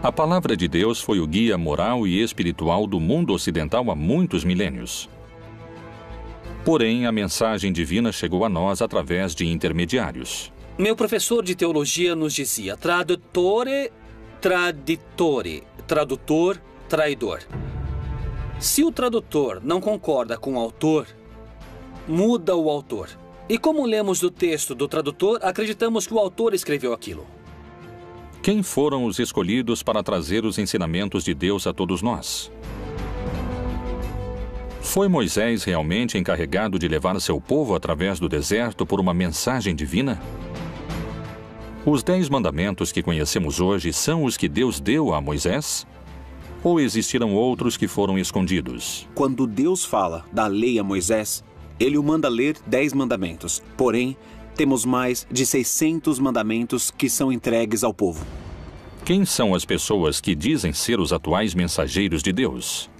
A palavra de Deus foi o guia moral e espiritual do mundo ocidental há muitos milênios. Porém, a mensagem divina chegou a nós através de intermediários. Meu professor de teologia nos dizia: tradutore, traditore, tradutor, traidor. Se o tradutor não concorda com o autor, muda o autor. E como lemos o texto do tradutor, acreditamos que o autor escreveu aquilo. Quem foram os escolhidos para trazer os ensinamentos de Deus a todos nós? Foi Moisés realmente encarregado de levar seu povo através do deserto por uma mensagem divina? Os 10 mandamentos que conhecemos hoje são os que Deus deu a Moisés? Ou existiram outros que foram escondidos? Quando Deus fala da lei a Moisés, ele o manda ler 10 mandamentos. Porém, temos mais de 600 mandamentos que são entregues ao povo. Quem são as pessoas que dizem ser os atuais mensageiros de Deus?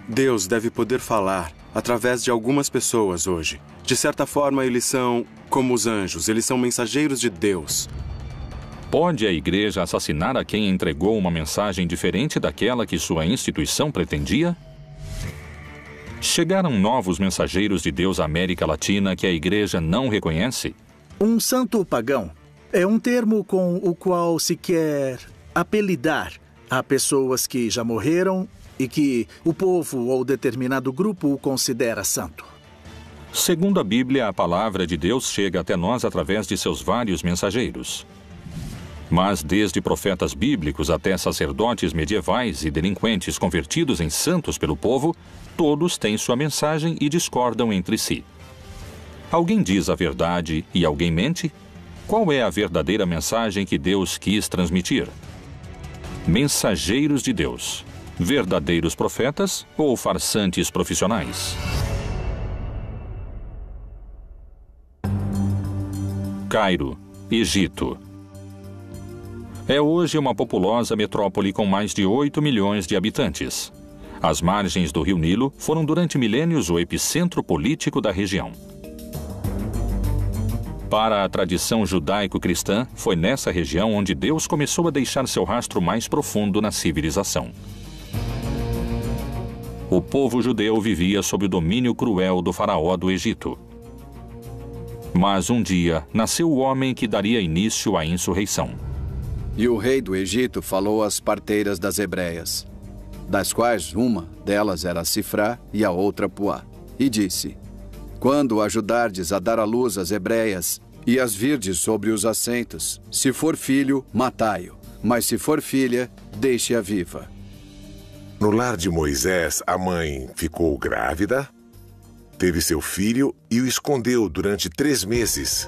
Deus deve poder falar através de algumas pessoas hoje. De certa forma, eles são como os anjos, eles são mensageiros de Deus. Pode a igreja assassinar a quem entregou uma mensagem diferente daquela que sua instituição pretendia? Chegaram novos mensageiros de Deus à América Latina que a igreja não reconhece? Um santo pagão é um termo com o qual se quer apelidar a pessoas que já morreram e que o povo ou determinado grupo o considera santo. Segundo a Bíblia, a palavra de Deus chega até nós através de seus vários mensageiros. Mas desde profetas bíblicos até sacerdotes medievais e delinquentes convertidos em santos pelo povo, todos têm sua mensagem e discordam entre si. Alguém diz a verdade e alguém mente? Qual é a verdadeira mensagem que Deus quis transmitir? Mensageiros de Deus. Verdadeiros profetas ou farsantes profissionais? Cairo, Egito. É hoje uma populosa metrópole com mais de 8 milhões de habitantes. As margens do rio Nilo foram durante milênios o epicentro político da região. Para a tradição judaico-cristã, foi nessa região onde Deus começou a deixar seu rastro mais profundo na civilização. O povo judeu vivia sob o domínio cruel do faraó do Egito. Mas um dia nasceu o homem que daria início à insurreição. E o rei do Egito falou às parteiras das hebreias, das quais uma delas era Sifrá e a outra Puá, e disse: quando ajudardes a dar à luz as hebreias e as virdes sobre os assentos, se for filho, matai-o, mas se for filha, deixe-a viva. No lar de Moisés, a mãe ficou grávida, teve seu filho e o escondeu durante 3 meses,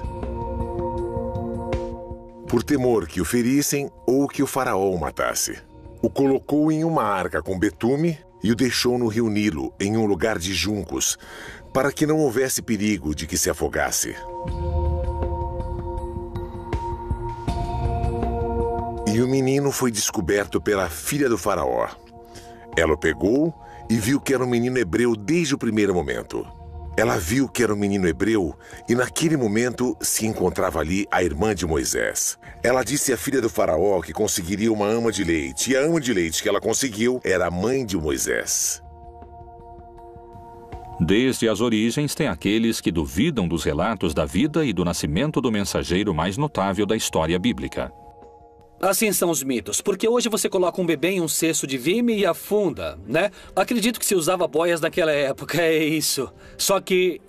por temor que o ferissem ou que o faraó o matasse. O colocou em uma arca com betume e o deixou no rio Nilo, em um lugar de juncos, para que não houvesse perigo de que se afogasse. E o menino foi descoberto pela filha do faraó. Ela o pegou e viu que era um menino hebreu desde o primeiro momento. Ela viu que era um menino hebreu e naquele momento se encontrava ali a irmã de Moisés. Ela disse à filha do faraó que conseguiria uma ama de leite, e a ama de leite que ela conseguiu era a mãe de Moisés. Desde as origens, tem aqueles que duvidam dos relatos da vida e do nascimento do mensageiro mais notável da história bíblica. Assim são os mitos, porque hoje você coloca um bebê em um cesto de vime e afunda, né? Acredito que se usava boias naquela época, é isso. Só que,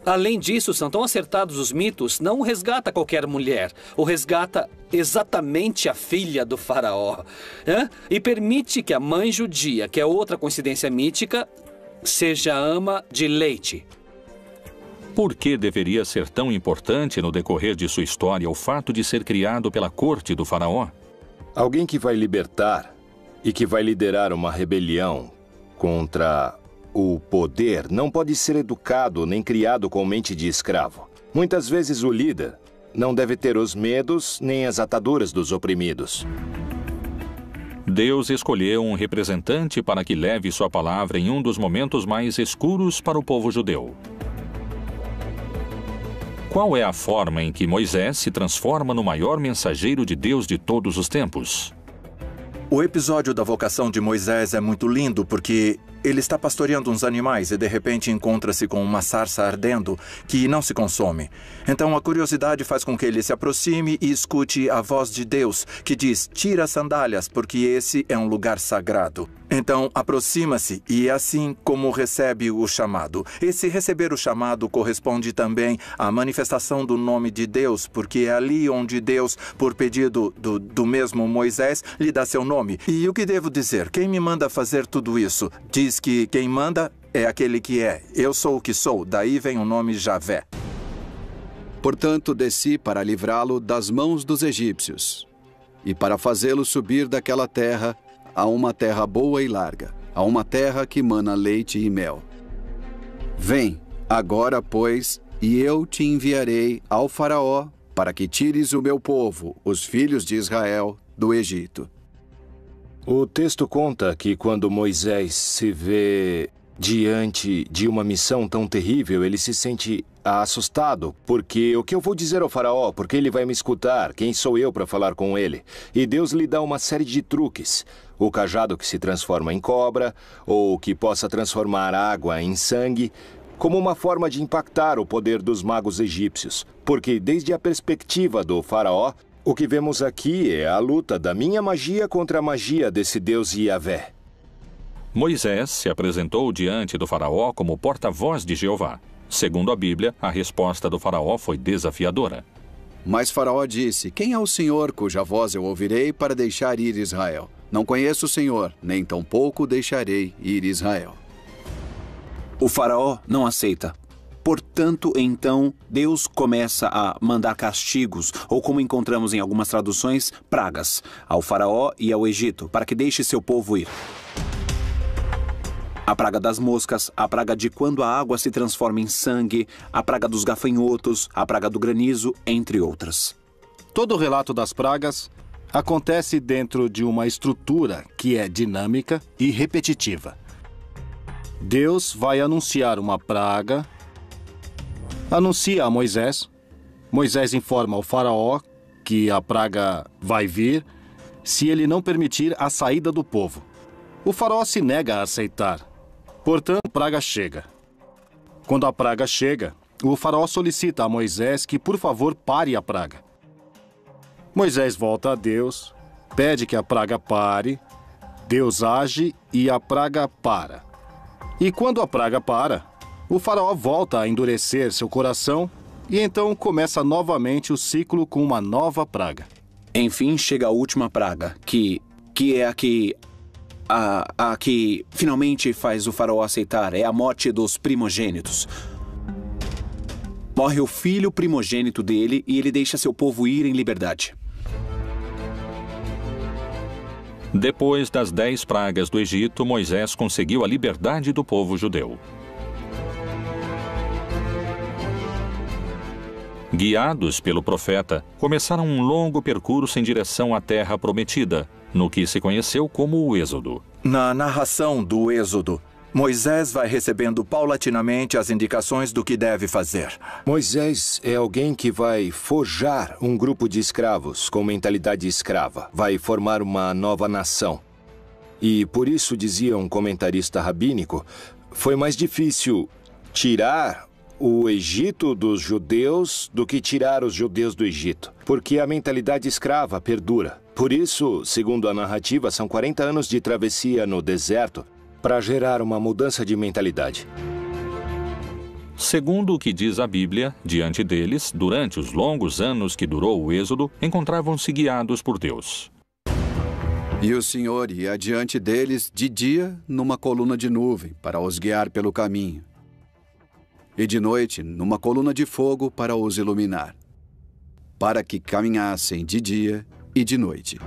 além disso, são tão acertados os mitos, não resgata qualquer mulher, o resgata exatamente a filha do faraó, né? E permite que a mãe judia, que é outra coincidência mítica, seja ama de leite. Por que deveria ser tão importante no decorrer de sua história o fato de ser criado pela corte do faraó? Alguém que vai libertar e que vai liderar uma rebelião contra o poder não pode ser educado nem criado com mente de escravo. Muitas vezes o líder não deve ter os medos nem as ataduras dos oprimidos. Deus escolheu um representante para que leve sua palavra em um dos momentos mais escuros para o povo judeu. Qual é a forma em que Moisés se transforma no maior mensageiro de Deus de todos os tempos? O episódio da vocação de Moisés é muito lindo porque ele está pastoreando uns animais e de repente encontra-se com uma sarça ardendo que não se consome. Então a curiosidade faz com que ele se aproxime e escute a voz de Deus que diz: tira as sandálias porque esse é um lugar sagrado. Então aproxima-se e é assim como recebe o chamado. Esse receber o chamado corresponde também à manifestação do nome de Deus, porque é ali onde Deus, por pedido do mesmo Moisés, lhe dá seu nome. E o que devo dizer? Quem me manda fazer tudo isso? Diz que quem manda é aquele que é. Eu sou o que sou, daí vem o nome Javé. Portanto, desci para livrá-lo das mãos dos egípcios e para fazê-lo subir daquela terra a uma terra boa e larga, a uma terra que mana leite e mel. Vem, agora, pois, e eu te enviarei ao Faraó para que tires o meu povo, os filhos de Israel, do Egito. O texto conta que quando Moisés se vê diante de uma missão tão terrível, ele se sente assustado, porque o que eu vou dizer ao faraó? Porque ele vai me escutar? Quem sou eu para falar com ele? E Deus lhe dá uma série de truques. O cajado que se transforma em cobra, ou que possa transformar água em sangue, como uma forma de impactar o poder dos magos egípcios. Porque desde a perspectiva do faraó, o que vemos aqui é a luta da minha magia contra a magia desse Deus Yahvé. Moisés se apresentou diante do faraó como porta-voz de Jeová. Segundo a Bíblia, a resposta do faraó foi desafiadora. Mas Faraó disse: quem é o Senhor cuja voz eu ouvirei para deixar ir Israel? Não conheço o Senhor, nem tampouco deixarei ir Israel. O faraó não aceita. Portanto, então, Deus começa a mandar castigos, ou como encontramos em algumas traduções, pragas, ao faraó e ao Egito, para que deixe seu povo ir. A praga das moscas, a praga de quando a água se transforma em sangue, a praga dos gafanhotos, a praga do granizo, entre outras. Todo o relato das pragas acontece dentro de uma estrutura que é dinâmica e repetitiva. Deus vai anunciar uma praga, anuncia a Moisés, Moisés informa ao faraó que a praga vai vir se ele não permitir a saída do povo. O faraó se nega a aceitar. Portanto, a praga chega. Quando a praga chega, o faraó solicita a Moisés que, por favor, pare a praga. Moisés volta a Deus, pede que a praga pare, Deus age e a praga para. E quando a praga para, o faraó volta a endurecer seu coração e então começa novamente o ciclo com uma nova praga. Enfim, chega a última praga, que é a que finalmente faz o faraó aceitar, é a morte dos primogênitos. Morre o filho primogênito dele e ele deixa seu povo ir em liberdade. Depois das 10 pragas do Egito, Moisés conseguiu a liberdade do povo judeu. Guiados pelo profeta, começaram um longo percurso em direção à terra prometida, no que se conheceu como o Êxodo. Na narração do Êxodo, Moisés vai recebendo paulatinamente as indicações do que deve fazer. Moisés é alguém que vai forjar um grupo de escravos com mentalidade escrava. Vai formar uma nova nação. E por isso, dizia um comentarista rabínico, foi mais difícil tirar o Egito dos judeus do que tirar os judeus do Egito, porque a mentalidade escrava perdura. Por isso, segundo a narrativa, são 40 anos de travessia no deserto para gerar uma mudança de mentalidade. Segundo o que diz a Bíblia, diante deles, durante os longos anos que durou o Êxodo, encontravam-se guiados por Deus. E o Senhor ia adiante deles de dia numa coluna de nuvem para os guiar pelo caminho, e de noite numa coluna de fogo para os iluminar, para que caminhassem de dia e de noite.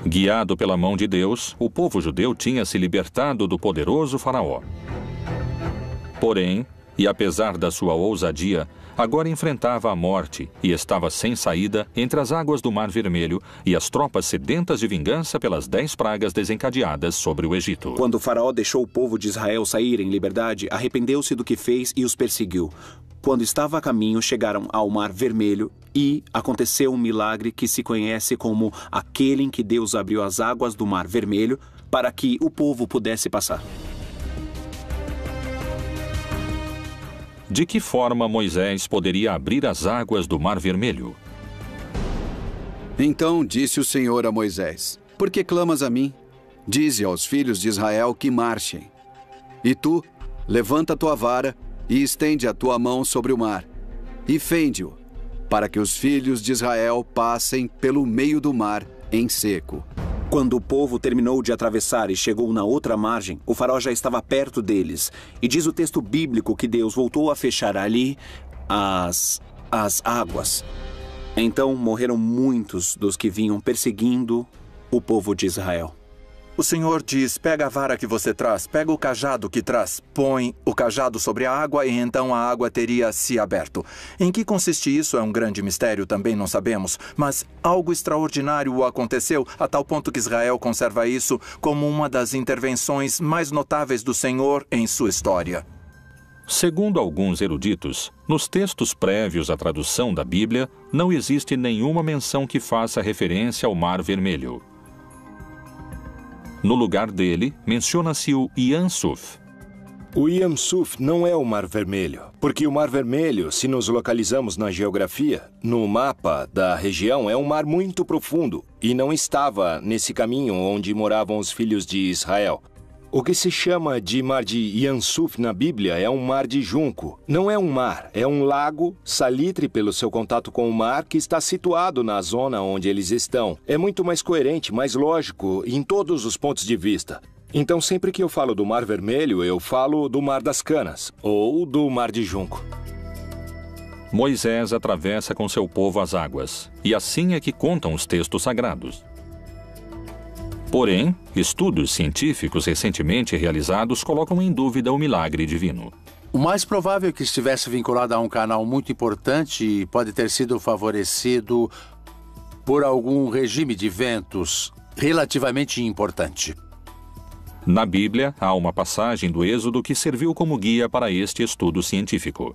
Guiado pela mão de Deus, o povo judeu tinha se libertado do poderoso faraó. Porém, e apesar da sua ousadia, agora enfrentava a morte e estava sem saída entre as águas do Mar Vermelho e as tropas sedentas de vingança pelas 10 pragas desencadeadas sobre o Egito. Quando o faraó deixou o povo de Israel sair em liberdade, arrependeu-se do que fez e os perseguiu. Quando estava a caminho, chegaram ao Mar Vermelho e aconteceu um milagre que se conhece como aquele em que Deus abriu as águas do Mar Vermelho para que o povo pudesse passar. De que forma Moisés poderia abrir as águas do Mar Vermelho? Então disse o Senhor a Moisés: Por que clamas a mim? Dize aos filhos de Israel que marchem. E tu, levanta tua vara e estende a tua mão sobre o mar, e fende-o, para que os filhos de Israel passem pelo meio do mar em seco. Quando o povo terminou de atravessar e chegou na outra margem, o faraó já estava perto deles. E diz o texto bíblico que Deus voltou a fechar ali as águas. Então morreram muitos dos que vinham perseguindo o povo de Israel. O Senhor diz: pega a vara que você traz, pega o cajado que traz, põe o cajado sobre a água e então a água teria se aberto. Em que consiste isso é um grande mistério, também não sabemos, mas algo extraordinário aconteceu a tal ponto que Israel conserva isso como uma das intervenções mais notáveis do Senhor em sua história. Segundo alguns eruditos, nos textos prévios à tradução da Bíblia, não existe nenhuma menção que faça referência ao Mar Vermelho. No lugar dele, menciona-se o Yam Suf. O Yam Suf não é o Mar Vermelho, porque o Mar Vermelho, se nos localizamos na geografia, no mapa da região, é um mar muito profundo e não estava nesse caminho onde moravam os filhos de Israel. O que se chama de mar de Yam Suf na Bíblia é um mar de junco. Não é um mar, é um lago salitre pelo seu contato com o mar que está situado na zona onde eles estão. É muito mais coerente, mais lógico em todos os pontos de vista. Então, sempre que eu falo do Mar Vermelho, eu falo do Mar das Canas ou do Mar de Junco. Moisés atravessa com seu povo as águas, e assim é que contam os textos sagrados. Porém, estudos científicos recentemente realizados colocam em dúvida o milagre divino. O mais provável é que estivesse vinculado a um canal muito importante e pode ter sido favorecido por algum regime de ventos relativamente importante. Na Bíblia, há uma passagem do Êxodo que serviu como guia para este estudo científico.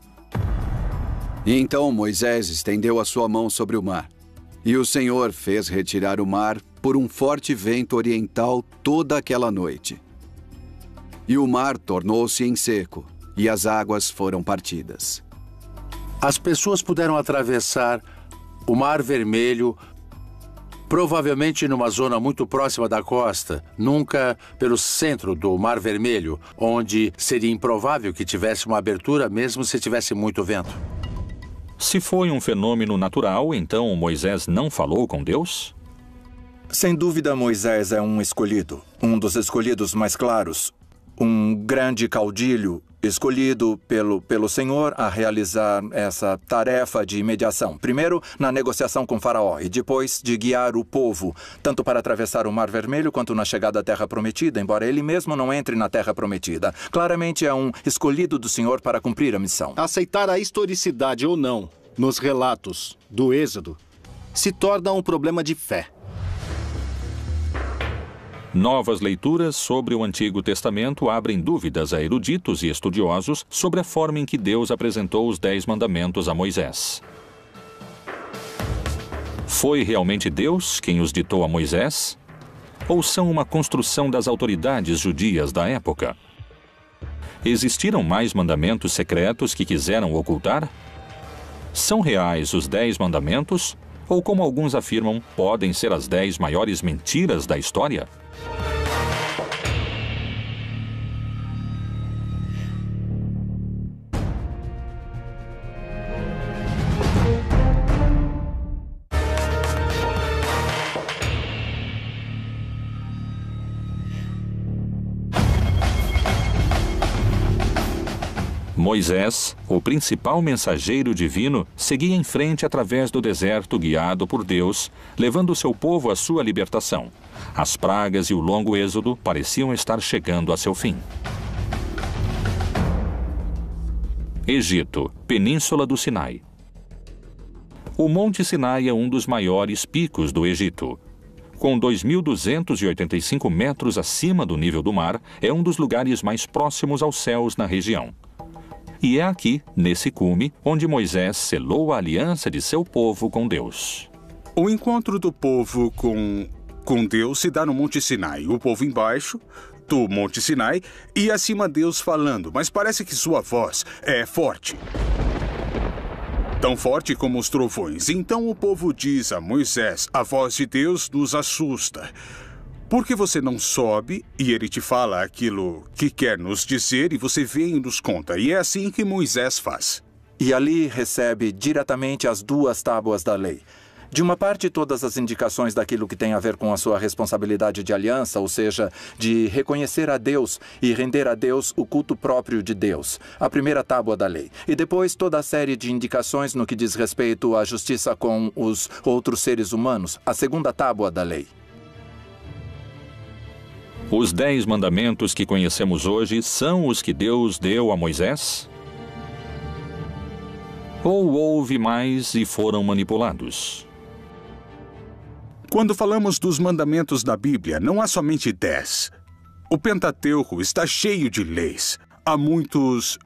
E então Moisés estendeu a sua mão sobre o mar, e o Senhor fez retirar o mar por um forte vento oriental toda aquela noite. E o mar tornou-se em seco, e as águas foram partidas. As pessoas puderam atravessar o Mar Vermelho, provavelmente numa zona muito próxima da costa, nunca pelo centro do Mar Vermelho, onde seria improvável que tivesse uma abertura mesmo se tivesse muito vento. Se foi um fenômeno natural, então Moisés não falou com Deus? Sem dúvida, Moisés é um escolhido, um dos escolhidos mais claros, um grande caudilho escolhido pelo Senhor a realizar essa tarefa de mediação. Primeiro, na negociação com Faraó e depois de guiar o povo, tanto para atravessar o Mar Vermelho quanto na chegada à Terra Prometida, embora ele mesmo não entre na Terra Prometida. Claramente é um escolhido do Senhor para cumprir a missão. Aceitar a historicidade ou não nos relatos do Êxodo se torna um problema de fé. Novas leituras sobre o Antigo Testamento abrem dúvidas a eruditos e estudiosos sobre a forma em que Deus apresentou os 10 mandamentos a Moisés. Foi realmente Deus quem os ditou a Moisés? Ou são uma construção das autoridades judias da época? Existiram mais mandamentos secretos que quiseram ocultar? São reais os 10 mandamentos? Ou, como alguns afirmam, podem ser as 10 maiores mentiras da história? Moisés, o principal mensageiro divino, seguia em frente através do deserto guiado por Deus, levando seu povo à sua libertação. As pragas e o longo êxodo pareciam estar chegando a seu fim. Egito, Península do Sinai. O Monte Sinai é um dos maiores picos do Egito. Com 2.285 metros acima do nível do mar, é um dos lugares mais próximos aos céus na região. E é aqui, nesse cume, onde Moisés selou a aliança de seu povo com Deus. O encontro do povo com Deus se dá no Monte Sinai. O povo embaixo do Monte Sinai e acima Deus falando, mas parece que sua voz é forte. Tão forte como os trovões. Então o povo diz a Moisés, a voz de Deus nos assusta. Por que você não sobe e ele te fala aquilo que quer nos dizer e você vem e nos conta? E é assim que Moisés faz. E ali recebe diretamente as 2 tábuas da lei. De uma parte, todas as indicações daquilo que tem a ver com a sua responsabilidade de aliança, ou seja, de reconhecer a Deus e render a Deus o culto próprio de Deus, a primeira tábua da lei. E depois toda a série de indicações no que diz respeito à justiça com os outros seres humanos, a segunda tábua da lei. Os 10 mandamentos que conhecemos hoje são os que Deus deu a Moisés? Ou houve mais e foram manipulados? Quando falamos dos mandamentos da Bíblia, não há somente 10. O Pentateuco está cheio de leis. Há muitas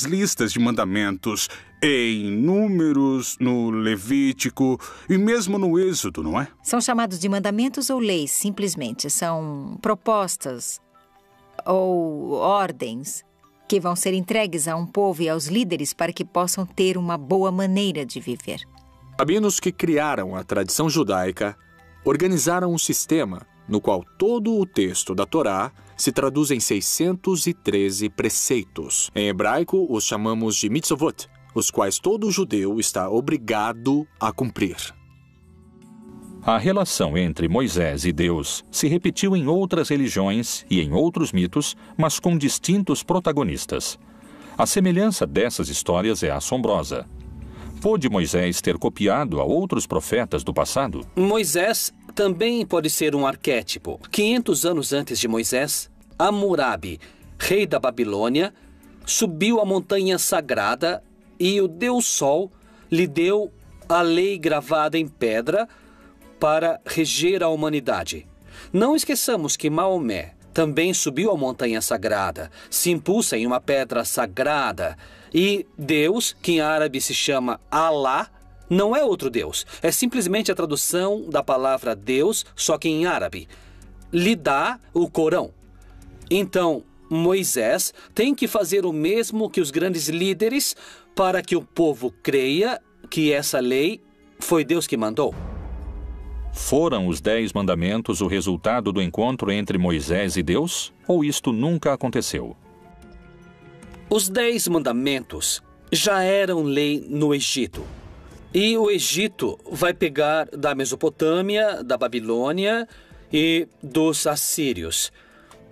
listas de mandamentos em Números, no Levítico e mesmo no Êxodo, não é? São chamados de mandamentos ou leis, simplesmente. São propostas ou ordens que vão ser entregues a um povo e aos líderes para que possam ter uma boa maneira de viver. Rabinos que criaram a tradição judaica organizaram um sistema no qual todo o texto da Torá se traduz em 613 preceitos. Em hebraico, os chamamos de mitzvot, os quais todo judeu está obrigado a cumprir. A relação entre Moisés e Deus se repetiu em outras religiões e em outros mitos, mas com distintos protagonistas. A semelhança dessas histórias é assombrosa. Pôde Moisés ter copiado a outros profetas do passado? Moisés também pode ser um arquétipo. 500 anos antes de Moisés, Hammurabi, rei da Babilônia, subiu a montanha sagrada e o Deus Sol lhe deu a lei gravada em pedra para reger a humanidade. Não esqueçamos que Maomé também subiu a montanha sagrada, se impulsa em uma pedra sagrada. E Deus, que em árabe se chama Allah, não é outro Deus. É simplesmente a tradução da palavra Deus, só que em árabe. Lhe dá o Corão. Então, Moisés tem que fazer o mesmo que os grandes líderes para que o povo creia que essa lei foi Deus que mandou. Foram os 10 mandamentos o resultado do encontro entre Moisés e Deus? Ou isto nunca aconteceu? Os 10 mandamentos já eram lei no Egito. E o Egito vai pegar da Mesopotâmia, da Babilônia e dos assírios.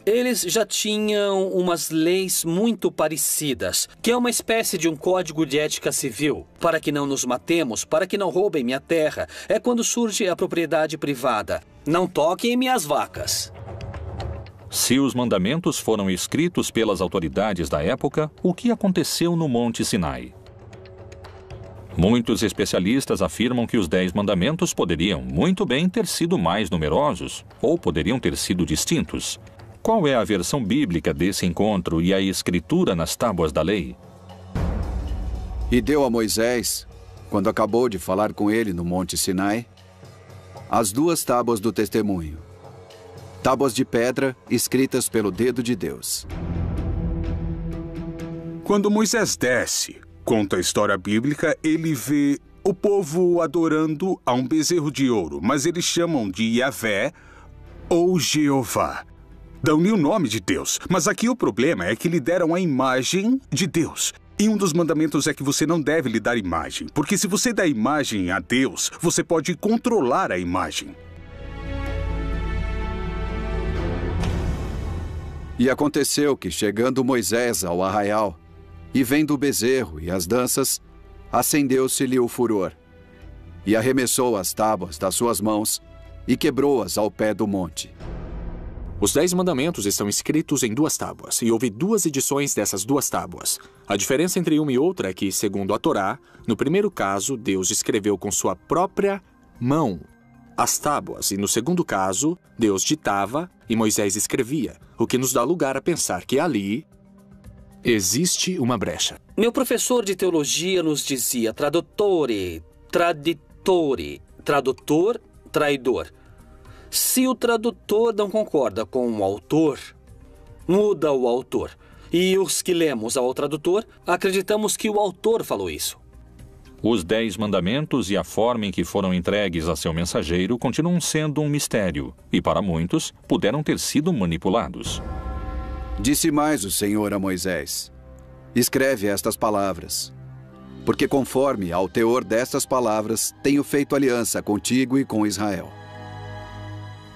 Eles já tinham umas leis muito parecidas, que é uma espécie de um código de ética civil. Para que não nos matemos, para que não roubem minha terra. É quando surge a propriedade privada. Não toquem em minhas vacas. Se os mandamentos foram escritos pelas autoridades da época, o que aconteceu no Monte Sinai? Muitos especialistas afirmam que os 10 mandamentos poderiam muito bem ter sido mais numerosos, ou poderiam ter sido distintos. Qual é a versão bíblica desse encontro e a escritura nas tábuas da lei? E deu a Moisés, quando acabou de falar com ele no Monte Sinai, as 2 tábuas do testemunho. Tábuas de pedra escritas pelo dedo de Deus. Quando Moisés desce, conta a história bíblica, ele vê o povo adorando a um bezerro de ouro, mas eles chamam de Yahvé ou Jeová. Dão-lhe o nome de Deus, mas aqui o problema é que lhe deram a imagem de Deus. E um dos mandamentos é que você não deve lhe dar imagem, porque se você dá imagem a Deus, você pode controlar a imagem. E aconteceu que, chegando Moisés ao arraial, e vendo o bezerro e as danças, acendeu-se-lhe o furor, e arremessou as tábuas das suas mãos e quebrou-as ao pé do monte. Os 10 mandamentos estão escritos em 2 tábuas, e houve 2 edições dessas 2 tábuas. A diferença entre uma e outra é que, segundo a Torá, no primeiro caso, Deus escreveu com sua própria mão as tábuas, e no segundo caso, Deus ditava e Moisés escrevia, o que nos dá lugar a pensar que ali Existe uma brecha. Meu professor de teologia nos dizia tradutore, traditore, tradutor, traidor. Se o tradutor não concorda com o autor, muda o autor. E os que lemos ao tradutor, acreditamos que o autor falou isso. Os 10 mandamentos e a forma em que foram entregues a seu mensageiro continuam sendo um mistério, e para muitos, puderam ter sido manipulados. Disse mais o Senhor a Moisés: escreve estas palavras, porque conforme ao teor destas palavras, tenho feito aliança contigo e com Israel.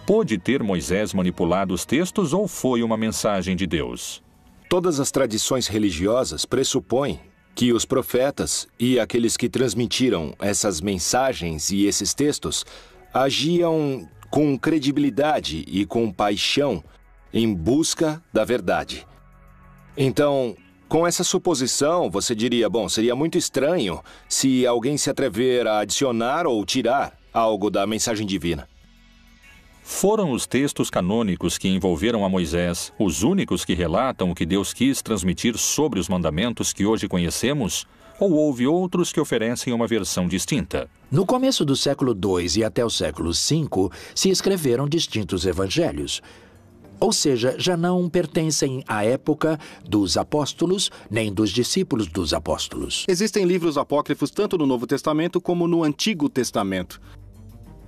Pôde ter Moisés manipulado os textos ou foi uma mensagem de Deus? Todas as tradições religiosas pressupõem que os profetas e aqueles que transmitiram essas mensagens e esses textos agiam com credibilidade e com paixão em busca da verdade. Então, com essa suposição, você diria, bom, seria muito estranho se alguém se atrever a adicionar ou tirar algo da mensagem divina. Foram os textos canônicos que envolveram a Moisés os únicos que relatam o que Deus quis transmitir sobre os mandamentos que hoje conhecemos? Ou houve outros que oferecem uma versão distinta? No começo do século II e até o século V, se escreveram distintos evangelhos. Ou seja, já não pertencem à época dos apóstolos, nem dos discípulos dos apóstolos. Existem livros apócrifos tanto no Novo Testamento como no Antigo Testamento.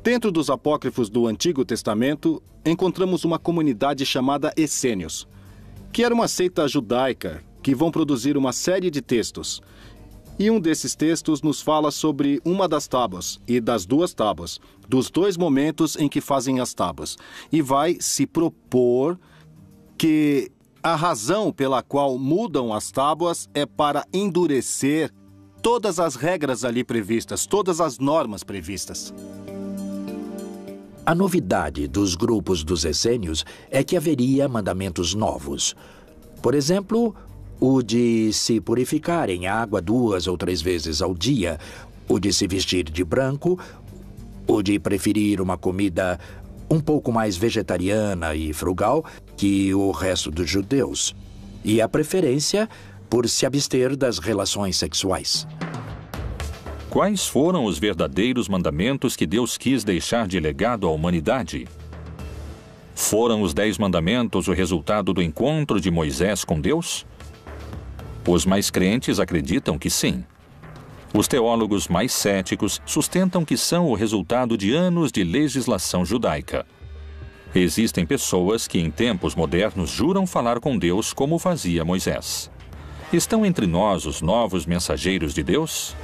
Dentro dos apócrifos do Antigo Testamento, encontramos uma comunidade chamada Essênios, que era uma seita judaica que vão produzir uma série de textos. E um desses textos nos fala sobre uma das tábuas e das 2 tábuas, dos 2 momentos em que fazem as tábuas. E vai se propor que a razão pela qual mudam as tábuas é para endurecer todas as regras ali previstas, todas as normas previstas. A novidade dos grupos dos essênios é que haveria mandamentos novos. Por exemplo, o de se purificar em água 2 ou 3 vezes ao dia, o de se vestir de branco, o de preferir uma comida um pouco mais vegetariana e frugal que o resto dos judeus, e a preferência por se abster das relações sexuais. Quais foram os verdadeiros mandamentos que Deus quis deixar de legado à humanidade? Foram os 10 mandamentos o resultado do encontro de Moisés com Deus? Os mais crentes acreditam que sim. Os teólogos mais céticos sustentam que são o resultado de anos de legislação judaica. Existem pessoas que em tempos modernos juram falar com Deus como fazia Moisés. Estão entre nós os novos mensageiros de Deus?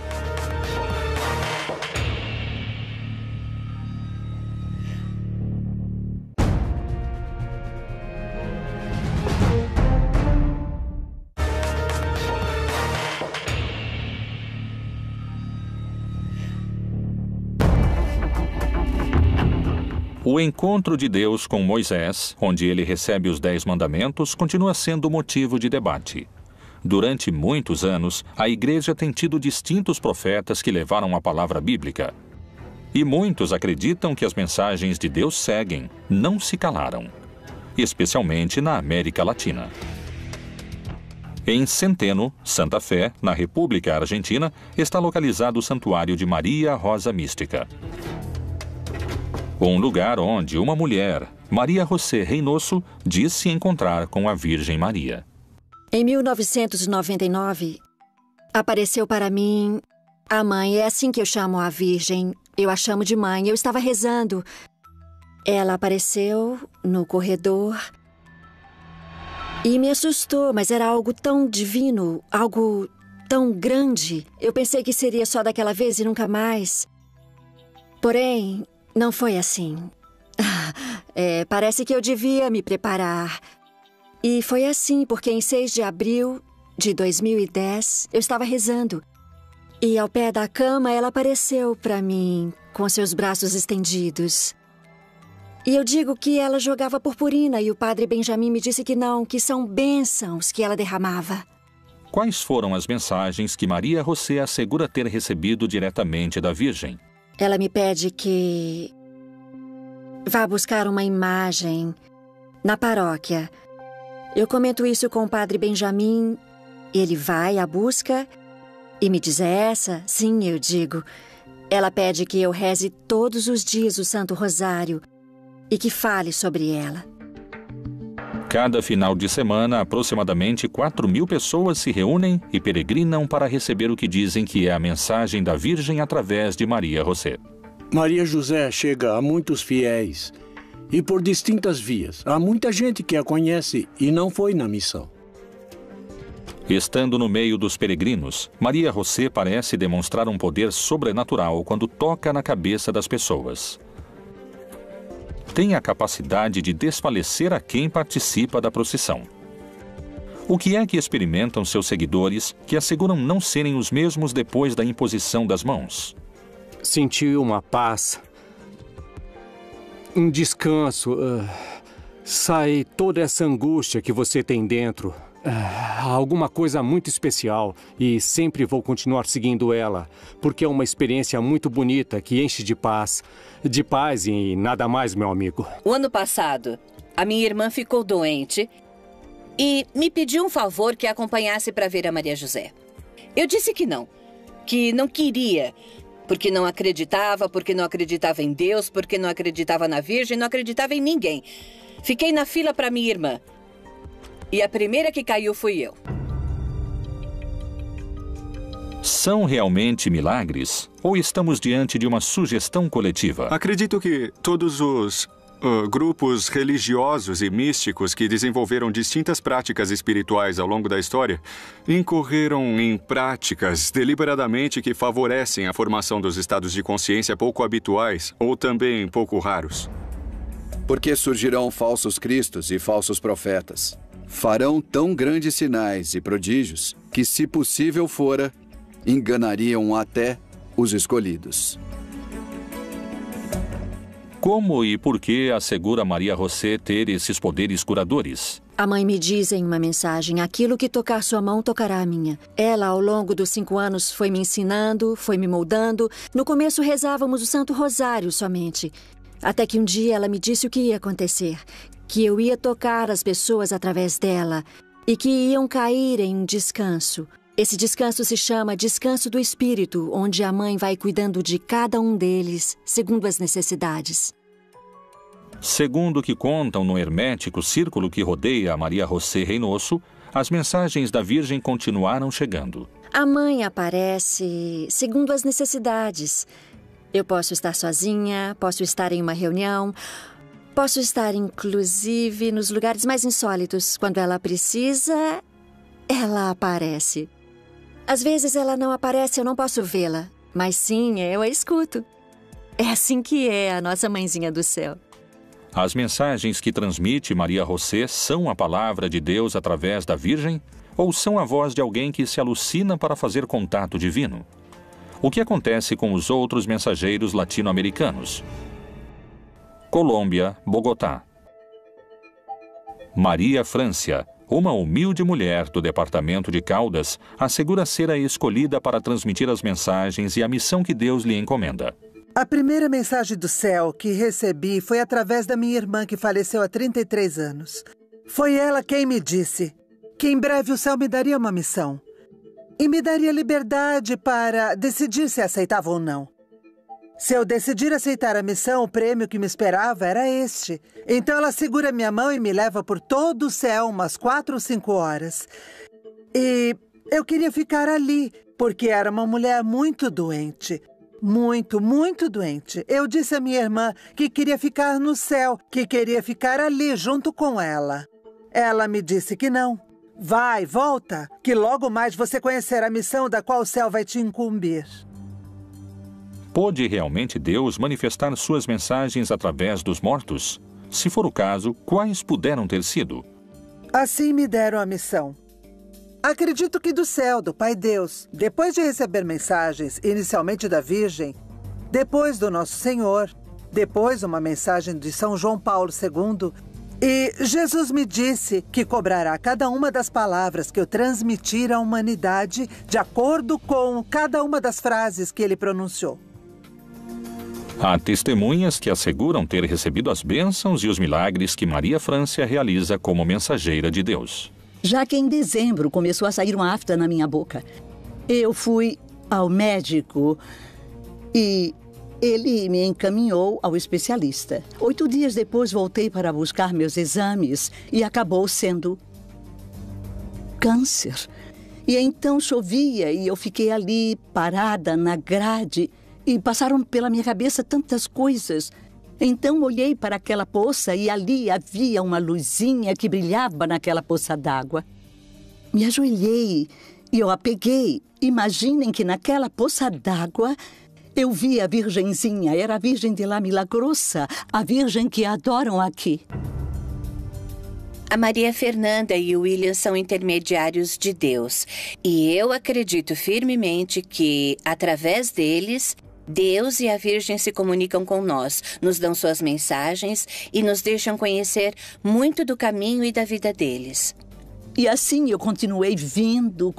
O encontro de Deus com Moisés, onde ele recebe os 10 mandamentos, continua sendo motivo de debate. Durante muitos anos, a Igreja tem tido distintos profetas que levaram a palavra bíblica. E muitos acreditam que as mensagens de Deus seguem, não se calaram, especialmente na América Latina. Em Centeno, Santa Fé, na República Argentina, está localizado o Santuário de Maria Rosa Mística. Um lugar onde uma mulher, Maria José Reynoso, diz se encontrar com a Virgem Maria. Em 1999, apareceu para mim a mãe. É assim que eu chamo a Virgem. Eu a chamo de mãe. Eu estava rezando. Ela apareceu no corredor e me assustou, mas era algo tão divino, algo tão grande. Eu pensei que seria só daquela vez e nunca mais. Porém, não foi assim. Parece que eu devia me preparar. E foi assim, porque em 6 de abril de 2010, eu estava rezando. E ao pé da cama, ela apareceu para mim, com seus braços estendidos. E eu digo que ela jogava purpurina e o padre Benjamin me disse que não, que são bênçãos que ela derramava. Quais foram as mensagens que Maria José assegura ter recebido diretamente da Virgem? Ela me pede que vá buscar uma imagem na paróquia. Eu comento isso com o padre Benjamin Ele vai à busca e me diz: é essa? Sim, eu digo. Ela pede que eu reze todos os dias o Santo Rosário e que fale sobre ela. Cada final de semana, aproximadamente 4.000 pessoas se reúnem e peregrinam para receber o que dizem que é a mensagem da Virgem através de Maria José. Maria José chega a muitos fiéis e por distintas vias. Há muita gente que a conhece e não foi na missão. Estando no meio dos peregrinos, Maria José parece demonstrar um poder sobrenatural quando toca na cabeça das pessoas. Tem a capacidade de desfalecer a quem participa da procissão. O que é que experimentam seus seguidores que asseguram não serem os mesmos depois da imposição das mãos? Senti uma paz, um descanso. Sai toda essa angústia que você tem dentro. Alguma coisa muito especial e sempre vou continuar seguindo ela, porque é uma experiência muito bonita que enche de paz e nada mais, meu amigo. O ano passado, a minha irmã ficou doente e me pediu um favor que a acompanhasse para ver a Maria José. Eu disse que não queria, porque não acreditava em Deus, porque não acreditava na Virgem, não acreditava em ninguém. Fiquei na fila para minha irmã. E a primeira que caiu fui eu. São realmente milagres? Ou estamos diante de uma sugestão coletiva? Acredito que todos os grupos religiosos e místicos que desenvolveram distintas práticas espirituais ao longo da história incorreram em práticas deliberadamente que favorecem a formação dos estados de consciência pouco habituais ou também pouco raros. Porque surgirão falsos cristos e falsos profetas. Farão tão grandes sinais e prodígios que, se possível fora, enganariam até os escolhidos. Como e por que assegura Maria José ter esses poderes curadores? A mãe me diz em uma mensagem: aquilo que tocar sua mão tocará a minha. Ela, ao longo dos 5 anos, foi me ensinando, foi me moldando. No começo rezávamos o Santo Rosário somente. Até que um dia ela me disse o que ia acontecer. Que eu ia tocar as pessoas através dela e que iam cair em um descanso. Esse descanso se chama Descanso do Espírito, onde a mãe vai cuidando de cada um deles, segundo as necessidades. Segundo o que contam no hermético círculo que rodeia a Maria José Reynoso, as mensagens da Virgem continuaram chegando. A mãe aparece segundo as necessidades. Eu posso estar sozinha, posso estar em uma reunião... Posso estar, inclusive, nos lugares mais insólitos. Quando ela precisa, ela aparece. Às vezes ela não aparece, eu não posso vê-la. Mas sim, eu a escuto. É assim que é a nossa mãezinha do céu. As mensagens que transmite Maria José são a palavra de Deus através da Virgem? Ou são a voz de alguém que se alucina para fazer contato divino? O que acontece com os outros mensageiros latino-americanos? Colômbia, Bogotá. Maria Francia, uma humilde mulher do departamento de Caldas, assegura ser a escolhida para transmitir as mensagens e a missão que Deus lhe encomenda. A primeira mensagem do céu que recebi foi através da minha irmã que faleceu há 33 anos. Foi ela quem me disse que em breve o céu me daria uma missão e me daria liberdade para decidir se aceitava ou não. Se eu decidir aceitar a missão, o prêmio que me esperava era este. Então ela segura minha mão e me leva por todo o céu umas 4 ou 5 horas. E eu queria ficar ali, porque era uma mulher muito doente. Muito, muito doente. Eu disse à minha irmã que queria ficar no céu, que queria ficar ali junto com ela. Ela me disse que não. Vai, volta, que logo mais você conhecerá a missão da qual o céu vai te incumbir. Pôde realmente Deus manifestar suas mensagens através dos mortos? Se for o caso, quais puderam ter sido? Assim me deram a missão. Acredito que do céu, do Pai Deus, depois de receber mensagens, inicialmente da Virgem, depois do Nosso Senhor, depois uma mensagem de São João Paulo II, e Jesus me disse que cobrará cada uma das palavras que eu transmitir à humanidade de acordo com cada uma das frases que ele pronunciou. Há testemunhas que asseguram ter recebido as bênçãos e os milagres que Maria Francia realiza como mensageira de Deus. já que em dezembro começou a sair uma afta na minha boca. Eu fui ao médico e ele me encaminhou ao especialista. 8 dias depois voltei para buscar meus exames e acabou sendo câncer. E então chovia e eu fiquei ali parada na grade e passaram pela minha cabeça tantas coisas. Então olhei para aquela poça e ali havia uma luzinha que brilhava naquela poça d'água. Me ajoelhei e eu a peguei. Imaginem que naquela poça d'água eu vi a Virgenzinha. Era a Virgem de La Milagrosa, a Virgem que adoram aqui. A Maria Fernanda e o William são intermediários de Deus. E eu acredito firmemente que, através deles, Deus e a Virgem se comunicam com nós, nos dão suas mensagens e nos deixam conhecer muito do caminho e da vida deles. E assim eu continuei vindo.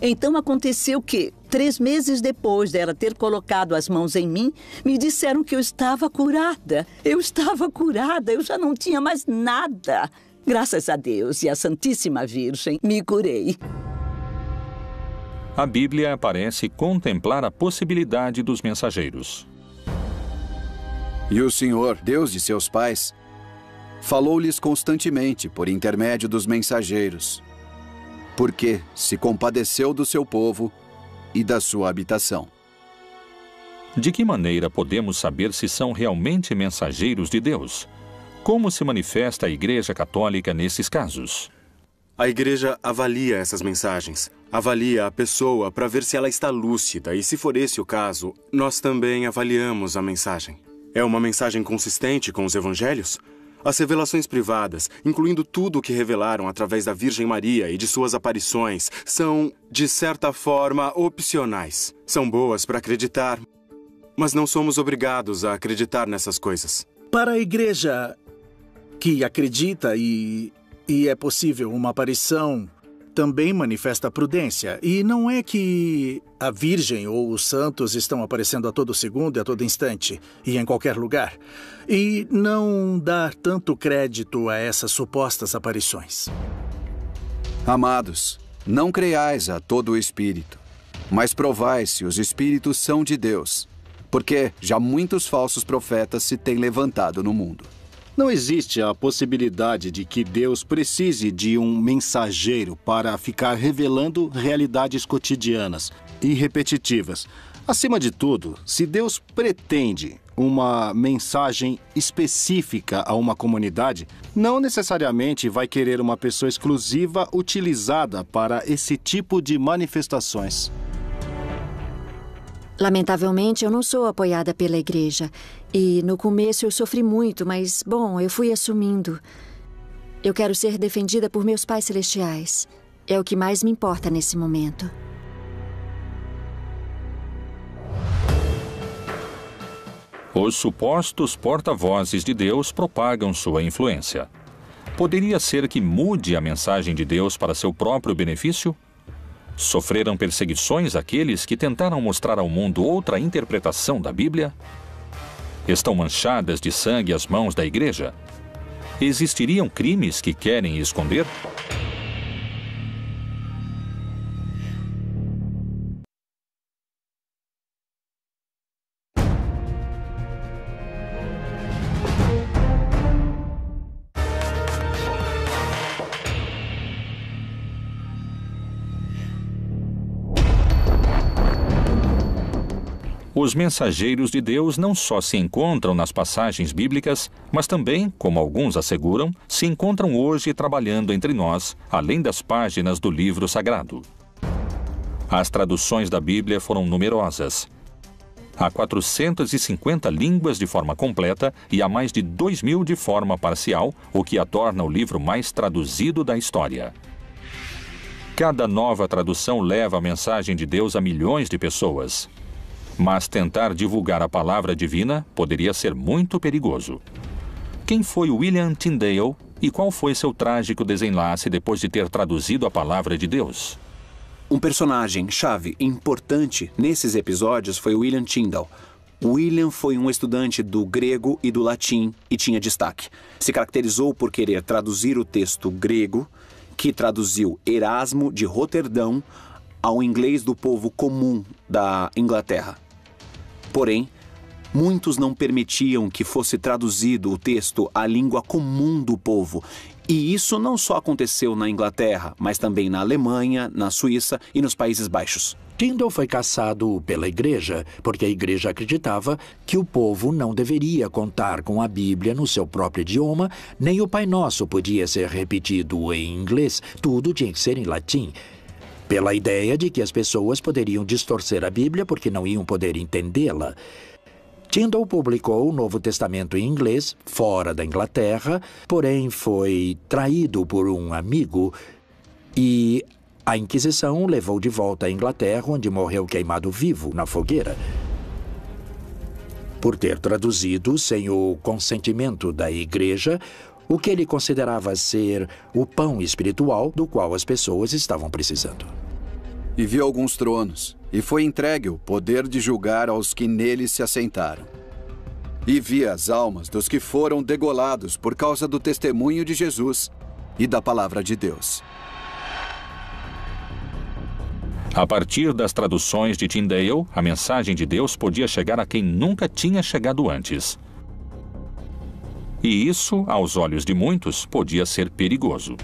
Então aconteceu que, 3 meses depois dela ter colocado as mãos em mim, me disseram que eu estava curada. Eu já não tinha mais nada. Graças a Deus e à Santíssima Virgem, me curei. A Bíblia parece contemplar a possibilidade dos mensageiros. E o Senhor, Deus de seus pais, falou-lhes constantemente por intermédio dos mensageiros, porque se compadeceu do seu povo e da sua habitação. De que maneira podemos saber se são realmente mensageiros de Deus? Como se manifesta a Igreja Católica nesses casos? A Igreja avalia essas mensagens, avalia a pessoa para ver se ela está lúcida e, se for esse o caso, nós também avaliamos a mensagem. É uma mensagem consistente com os evangelhos? As revelações privadas, incluindo tudo o que revelaram através da Virgem Maria e de suas aparições, são, de certa forma, opcionais. São boas para acreditar, mas não somos obrigados a acreditar nessas coisas. Para a igreja que acredita e é possível uma aparição, também manifesta prudência. E não é que a Virgem ou os santos estão aparecendo a todo segundo e a todo instante, e em qualquer lugar. E não dar tanto crédito a essas supostas aparições. Amados, não creiais a todo o espírito, mas provai se os espíritos são de Deus, porque já muitos falsos profetas se têm levantado no mundo. Não existe a possibilidade de que Deus precise de um mensageiro para ficar revelando realidades cotidianas e repetitivas. Acima de tudo, se Deus pretende uma mensagem específica a uma comunidade, não necessariamente vai querer uma pessoa exclusiva utilizada para esse tipo de manifestações. Lamentavelmente, eu não sou apoiada pela igreja. E no começo eu sofri muito, mas, bom, eu fui assumindo. Eu quero ser defendida por meus pais celestiais. É o que mais me importa nesse momento. Os supostos porta-vozes de Deus propagam sua influência. Poderia ser que mude a mensagem de Deus para seu próprio benefício? Sofreram perseguições aqueles que tentaram mostrar ao mundo outra interpretação da Bíblia? Estão manchadas de sangue as mãos da igreja? Existiriam crimes que querem esconder? Os mensageiros de Deus não só se encontram nas passagens bíblicas, mas também, como alguns asseguram, se encontram hoje trabalhando entre nós, além das páginas do livro sagrado. As traduções da Bíblia foram numerosas. Há 450 línguas de forma completa e há mais de 2.000 de forma parcial, o que a torna o livro mais traduzido da história. Cada nova tradução leva a mensagem de Deus a milhões de pessoas. Mas tentar divulgar a palavra divina poderia ser muito perigoso. Quem foi William Tyndale e qual foi seu trágico desenlace depois de ter traduzido a palavra de Deus? Um personagem-chave importante nesses episódios foi William Tyndale. William foi um estudante do grego e do latim e tinha destaque. Se caracterizou por querer traduzir o texto grego que traduziu Erasmo de Roterdão ao inglês do povo comum da Inglaterra. Porém, muitos não permitiam que fosse traduzido o texto à língua comum do povo. E isso não só aconteceu na Inglaterra, mas também na Alemanha, na Suíça e nos Países Baixos. Tyndale foi caçado pela igreja, porque a igreja acreditava que o povo não deveria contar com a Bíblia no seu próprio idioma, nem o Pai Nosso podia ser repetido em inglês, tudo tinha que ser em latim. Pela ideia de que as pessoas poderiam distorcer a Bíblia porque não iam poder entendê-la. Tyndale publicou o Novo Testamento em inglês, fora da Inglaterra, porém foi traído por um amigo e a Inquisição o levou de volta à Inglaterra, onde morreu queimado vivo na fogueira, por ter traduzido sem o consentimento da igreja o que ele considerava ser o pão espiritual do qual as pessoas estavam precisando. E viu alguns tronos, e foi entregue o poder de julgar aos que neles se assentaram. E vi as almas dos que foram degolados por causa do testemunho de Jesus e da palavra de Deus. A partir das traduções de Tyndale, a mensagem de Deus podia chegar a quem nunca tinha chegado antes. E isso, aos olhos de muitos, podia ser perigoso.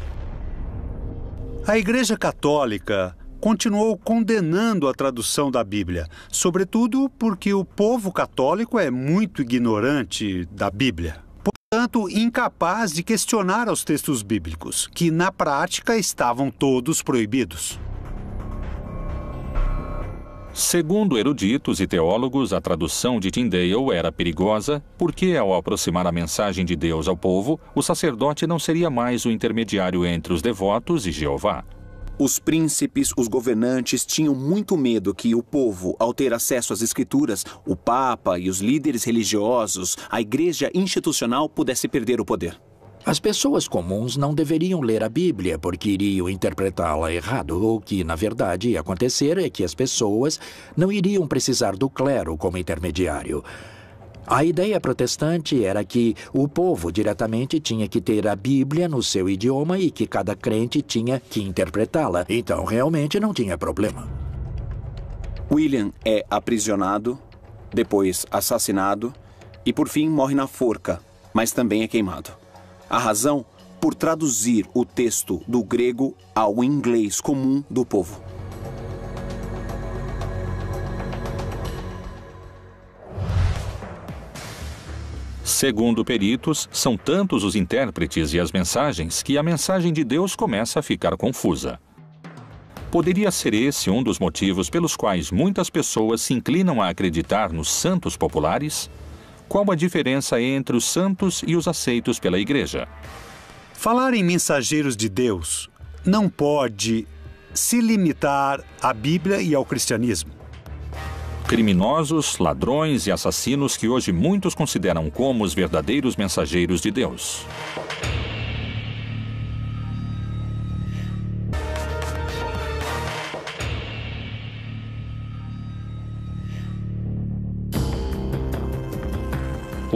A Igreja Católica continuou condenando a tradução da Bíblia, sobretudo porque o povo católico é muito ignorante da Bíblia, portanto incapaz de questionar os textos bíblicos, que na prática estavam todos proibidos. Segundo eruditos e teólogos, a tradução de Tyndale era perigosa porque, ao aproximar a mensagem de Deus ao povo, o sacerdote não seria mais o intermediário entre os devotos e Jeová. Os príncipes, os governantes tinham muito medo que o povo, ao ter acesso às escrituras, o Papa e os líderes religiosos, a igreja institucional pudesse perder o poder. As pessoas comuns não deveriam ler a Bíblia porque iriam interpretá-la errado. O que, na verdade, ia acontecer é que as pessoas não iriam precisar do clero como intermediário. A ideia protestante era que o povo diretamente tinha que ter a Bíblia no seu idioma e que cada crente tinha que interpretá-la. Então, realmente não tinha problema. William é aprisionado, depois assassinado e, por fim, morre na forca, mas também é queimado. A razão? Por traduzir o texto do grego ao inglês comum do povo. Segundo peritos, são tantos os intérpretes e as mensagens que a mensagem de Deus começa a ficar confusa. Poderia ser esse um dos motivos pelos quais muitas pessoas se inclinam a acreditar nos santos populares? Qual a diferença entre os santos e os aceitos pela igreja? Falar em mensageiros de Deus não pode se limitar à Bíblia e ao cristianismo. Criminosos, ladrões e assassinos que hoje muitos consideram como os verdadeiros mensageiros de Deus.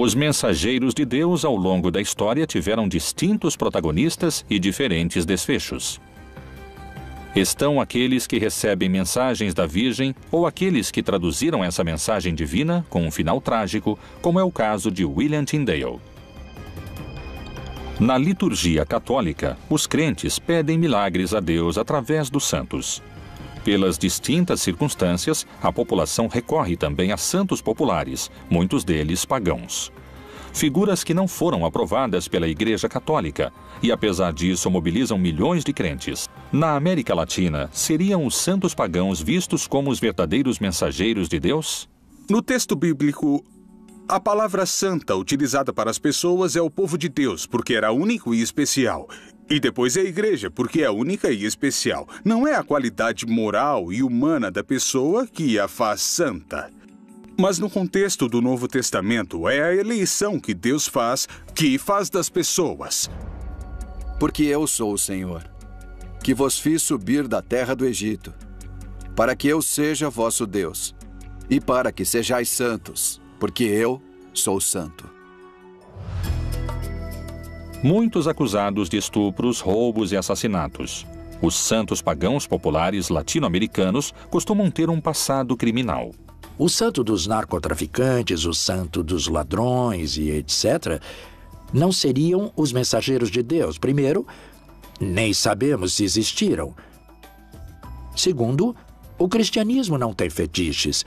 Os mensageiros de Deus ao longo da história tiveram distintos protagonistas e diferentes desfechos. Estão aqueles que recebem mensagens da Virgem ou aqueles que traduziram essa mensagem divina com um final trágico, como é o caso de William Tyndale. Na liturgia católica, os crentes pedem milagres a Deus através dos santos. Pelas distintas circunstâncias, a população recorre também a santos populares, muitos deles pagãos. Figuras que não foram aprovadas pela Igreja Católica e, apesar disso, mobilizam milhões de crentes. Na América Latina, seriam os santos pagãos vistos como os verdadeiros mensageiros de Deus? No texto bíblico, a palavra santa utilizada para as pessoas é o povo de Deus, porque era único e especial. E depois é a igreja, porque é única e especial. Não é a qualidade moral e humana da pessoa que a faz santa. Mas no contexto do Novo Testamento, é a eleição que Deus faz, que faz das pessoas. Porque eu sou o Senhor, que vos fiz subir da terra do Egito, para que eu seja vosso Deus, e para que sejais santos, porque eu sou santo. Muitos acusados de estupros, roubos e assassinatos. Os santos pagãos populares latino-americanos costumam ter um passado criminal. O santo dos narcotraficantes, o santo dos ladrões e etc., não seriam os mensageiros de Deus. Primeiro, nem sabemos se existiram. Segundo, o cristianismo não tem fetiches.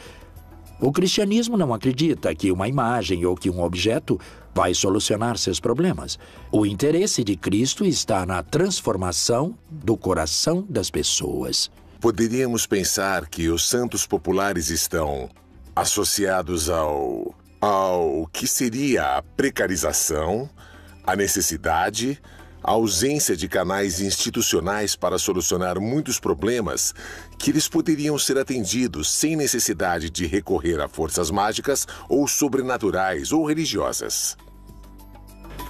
O cristianismo não acredita que uma imagem ou que um objeto vai solucionar seus problemas. O interesse de Cristo está na transformação do coração das pessoas. Poderíamos pensar que os santos populares estão associados ao que seria a precarização, a necessidade, a ausência de canais institucionais para solucionar muitos problemas que eles poderiam ser atendidos sem necessidade de recorrer a forças mágicas ou sobrenaturais ou religiosas.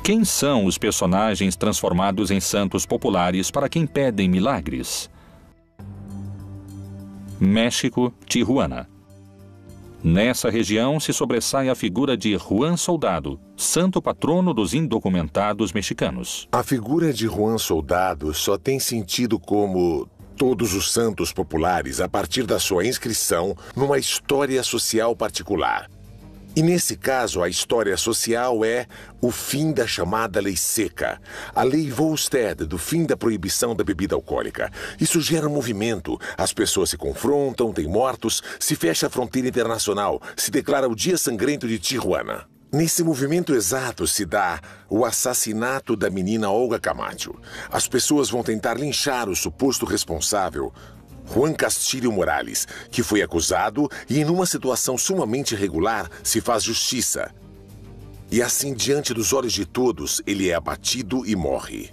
Quem são os personagens transformados em santos populares para quem pedem milagres? México, Tijuana. Nessa região se sobressai a figura de Juan Soldado, santo patrono dos indocumentados mexicanos. A figura de Juan Soldado só tem sentido como todos os santos populares a partir da sua inscrição numa história social particular. E nesse caso, a história social é o fim da chamada Lei Seca, a Lei Volstead, do fim da proibição da bebida alcoólica. Isso gera um movimento, as pessoas se confrontam, tem mortos, se fecha a fronteira internacional, se declara o Dia Sangrento de Tijuana. Nesse movimento exato se dá o assassinato da menina Olga Camacho. As pessoas vão tentar linchar o suposto responsável, Juan Castillo Morales, que foi acusado e, em uma situação sumamente irregular, se faz justiça. E assim, diante dos olhos de todos, ele é abatido e morre.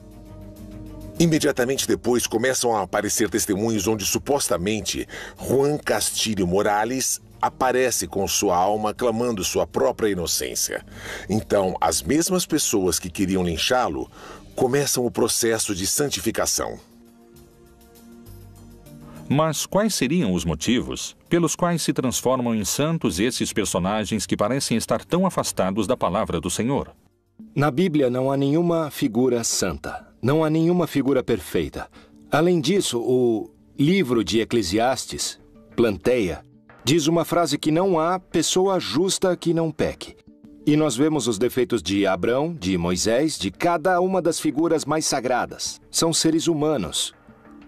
Imediatamente depois, começam a aparecer testemunhos onde, supostamente, Juan Castillo Morales aparece com sua alma clamando sua própria inocência. Então, as mesmas pessoas que queriam linchá-lo começam o processo de santificação. Mas quais seriam os motivos pelos quais se transformam em santos esses personagens que parecem estar tão afastados da palavra do Senhor? Na Bíblia não há nenhuma figura santa, não há nenhuma figura perfeita. Além disso, o livro de Eclesiastes, Planteia, diz uma frase que não há pessoa justa que não peque. E nós vemos os defeitos de Abrão, de Moisés, de cada uma das figuras mais sagradas. São seres humanos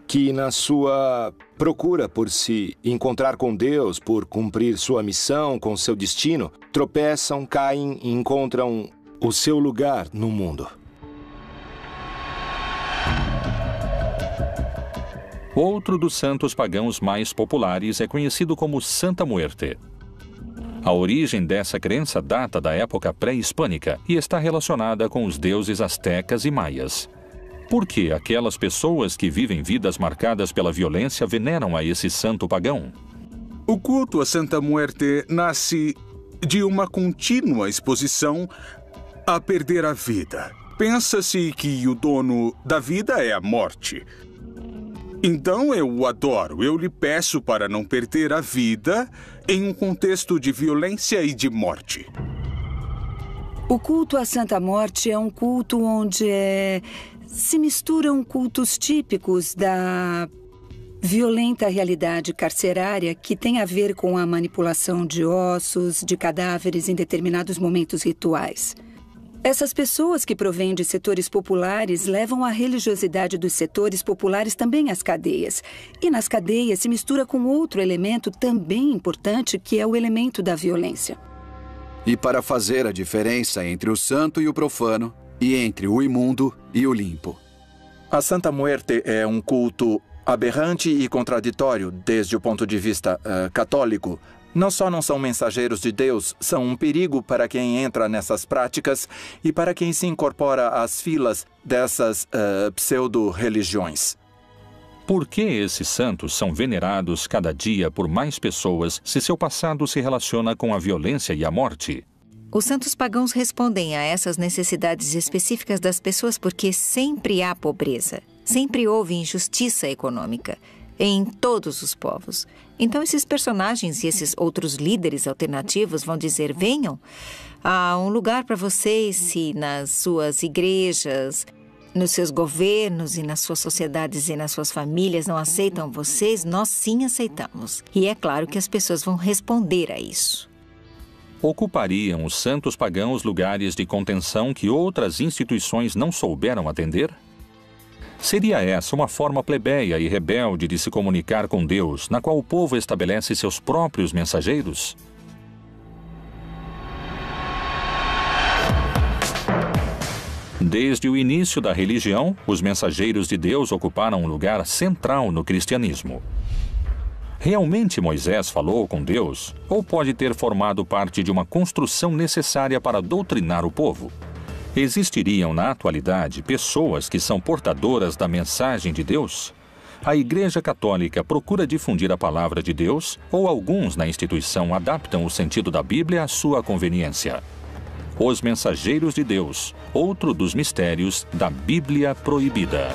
que, na sua procura por se encontrar com Deus, por cumprir sua missão com seu destino, tropeçam, caem e encontram o seu lugar no mundo. Outro dos santos pagãos mais populares é conhecido como Santa Muerte. A origem dessa crença data da época pré-hispânica e está relacionada com os deuses astecas e maias. Por que aquelas pessoas que vivem vidas marcadas pela violência veneram a esse santo pagão? O culto a Santa Muerte nasce de uma contínua exposição a perder a vida. Pensa-se que o dono da vida é a morte. Então eu o adoro, eu lhe peço para não perder a vida em um contexto de violência e de morte. O culto à Santa Morte é um culto onde se misturam cultos típicos da violenta realidade carcerária que tem a ver com a manipulação de ossos, de cadáveres em determinados momentos rituais. Essas pessoas que provêm de setores populares levam a religiosidade dos setores populares também às cadeias. E nas cadeias se mistura com outro elemento também importante, que é o elemento da violência. E para fazer a diferença entre o santo e o profano, e entre o imundo e o limpo. A Santa Muerte é um culto aberrante e contraditório desde o ponto de vista católico. Não só não são mensageiros de Deus, são um perigo para quem entra nessas práticas e para quem se incorpora às filas dessas pseudo-religiões. Por que esses santos são venerados cada dia por mais pessoas se seu passado se relaciona com a violência e a morte? Os santos pagãos respondem a essas necessidades específicas das pessoas porque sempre há pobreza, sempre houve injustiça econômica. em todos os povos. Então, esses personagens e esses outros líderes alternativos vão dizer: venham, há um lugar para vocês se nas suas igrejas, nos seus governos e nas suas sociedades e nas suas famílias não aceitam vocês, nós sim aceitamos. E é claro que as pessoas vão responder a isso. Ocupariam os santos pagãos lugares de contenção que outras instituições não souberam atender? Seria essa uma forma plebeia e rebelde de se comunicar com Deus, na qual o povo estabelece seus próprios mensageiros? Desde o início da religião, os mensageiros de Deus ocuparam um lugar central no cristianismo. Realmente Moisés falou com Deus, ou pode ter formado parte de uma construção necessária para doutrinar o povo? Existiriam na atualidade pessoas que são portadoras da mensagem de Deus? A Igreja Católica procura difundir a palavra de Deus, ou alguns na instituição adaptam o sentido da Bíblia à sua conveniência? Os Mensageiros de Deus, outro dos mistérios da Bíblia Proibida.